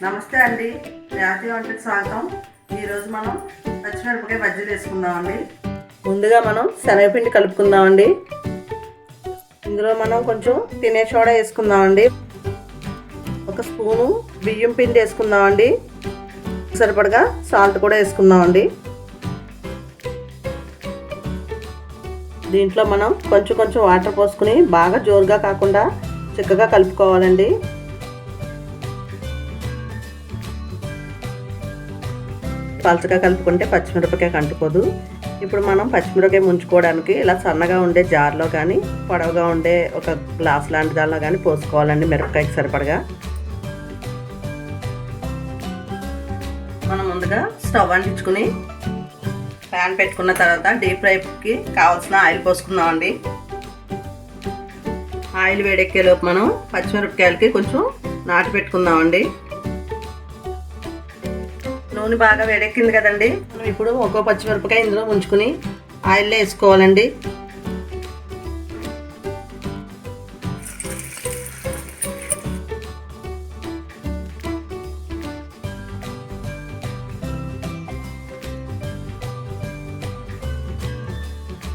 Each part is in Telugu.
నమస్తే అండి, జాతి వంటకి స్వాగతం. ఈరోజు మనం పచ్చిమిరపకాయ బజ్జీలు వేసుకుందామండి. ముందుగా మనం శనగపిండి కలుపుకుందామండి. ఇందులో మనం కొంచెం తినే సోడా వేసుకుందామండి. ఒక స్పూను బియ్యం పిండి వేసుకుందామండి. సరిపడగా సాల్ట్ కూడా వేసుకుందామండి. దీంట్లో మనం కొంచెం కొంచెం వాటర్ పోసుకుని బాగా జోరుగా కాకుండా చిక్కగా కలుపుకోవాలండి. పలచగా కలుపుకుంటే పచ్చిమిరపకాయ అంటుకోదు. ఇప్పుడు మనం పచ్చిమిరపకాయ ముంచుకోవడానికి ఇలా సన్నగా ఉండే జార్లో కానీ పొడవుగా ఉండే ఒక గ్లాస్ లాంటి దానిలో కానీ పోసుకోవాలండి. మిరపకాయకి సరిపడగా మనం ముందుగా స్టవ్ అంటించుకుని ప్యాన్ పెట్టుకున్న తర్వాత డీప్ ఫ్రైకి కావాల్సిన ఆయిల్ పోసుకుందామండి. ఆయిల్ వేడెక్కేలోపు మనం పచ్చిమిరపకాయలకి కొంచెం నాటి పెట్టుకుందామండి. నూనె బాగా వేడెక్కింది కదండి. మనం ఇప్పుడు ఒక్కో పచ్చిమిరపకాయ ఇందులో ఉంచుకుని ఆయిల్లో వేసుకోవాలండి.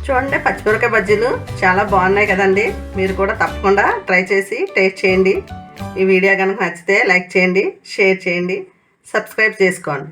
చూడండి, పచ్చిమిరపకాయ బజ్జీలు చాలా బాగున్నాయి కదండి. మీరు కూడా తప్పకుండా ట్రై చేసి టేస్ట్ చేయండి. ఈ వీడియో కనుక నచ్చితే లైక్ చేయండి, షేర్ చేయండి, సబ్స్క్రైబ్ చేసుకోండి.